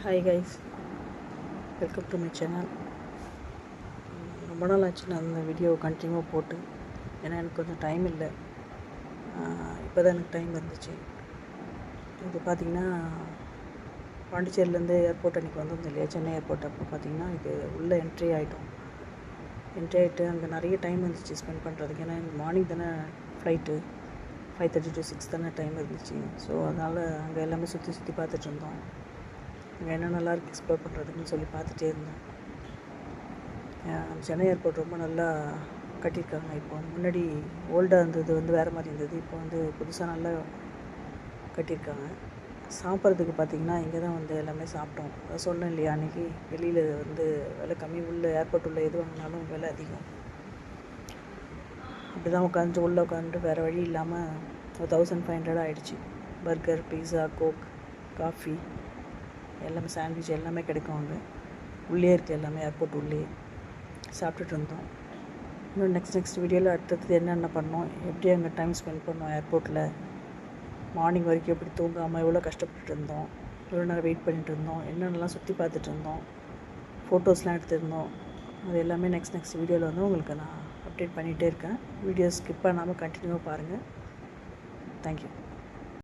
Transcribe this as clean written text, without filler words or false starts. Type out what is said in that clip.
Hi guys, welcome to my channel. ரொம்ப நாள் ஆச்சு நான் அந்த வீடியோவை கண்டினியூவாக போட்டு. ஏன்னா எனக்கு கொஞ்சம் டைம் இல்லை. இப்போ தான் எனக்கு டைம் இருந்துச்சு. இது பார்த்திங்கன்னா பாண்டிச்சேரியிலேருந்து ஏர்போர்ட் அன்றைக்கி வந்திருந்தோம் இல்லையா, சென்னை ஏர்போர்ட். அப்போ பார்த்திங்கன்னா இது உள்ளே என்ட்ரி ஆகிட்டு அங்கே நிறைய டைம் இருந்துச்சு ஸ்பெண்ட் பண்ணுறதுக்கு. ஏன்னா எனக்கு மார்னிங் தானே ஃப்ளைட்டு, 5:30 to 6 தானே டைம் இருந்துச்சு. ஸோ அதனால் அங்கே எல்லாமே சுற்றி பார்த்துட்டு இருந்தோம். அங்கே என்ன நல்லா இருக்குது எக்ஸ்ப்ளோர் பண்ணுறதுக்குன்னு சொல்லி பார்த்துட்டே இருந்தோம். சென்னை ஏர்போர்ட் ரொம்ப நல்லா கட்டியிருக்காங்க. இப்போ முன்னாடி ஓல்டாக இருந்தது வேறு மாதிரி இருந்தது. இப்போ புதுசாக நல்லா கட்டியிருக்காங்க. சாப்பிட்றதுக்கு பார்த்திங்கன்னா இங்கே தான் எல்லாமே சாப்பிட்டோம். அதை சொன்னேன் இல்லையா அன்றைக்கி, வெளியில் விலை கம்மி, உள்ள ஏர்போர்ட் உள்ள எது வாங்கினாலும் விலை அதிகம். அப்படி தான் உள்ளே உட்காந்துட்டு வேறு வழி இல்லாமல் 1500 ஆகிடுச்சு. பர்கர், பீஸா, கோக், காஃபி, எல்லாமே சாண்ட்விச் எல்லாமே கிடைக்கும் அங்கே. உள்ளே இருக்குது எல்லாமே, ஏர்போர்ட் உள்ளே சாப்பிட்டுட்டு இருந்தோம். இன்னும் நெக்ஸ்ட் வீடியோவில் அடுத்தது என்னென்ன பண்ணோம், எப்படி அங்கே டைம் ஸ்பெண்ட் பண்ணோம் ஏர்போர்ட்டில், மார்னிங் வரைக்கும் எப்படி தூங்காமல் எவ்வளோ கஷ்டப்பட்டுட்டு இருந்தோம், எவ்வளோ நேரம் வெயிட் பண்ணிட்டு இருந்தோம், என்னென்னலாம் சுற்றி பார்த்துட்டு இருந்தோம், ஃபோட்டோஸ்லாம் எடுத்துருந்தோம். அது எல்லாமே நெக்ஸ்ட் வீடியோவில் உங்களுக்கு நான் அப்டேட் பண்ணிகிட்டே இருக்கேன். வீடியோ ஸ்கிப் பண்ணாமல் கண்டினியூவாக பாருங்கள். தேங்க்யூ.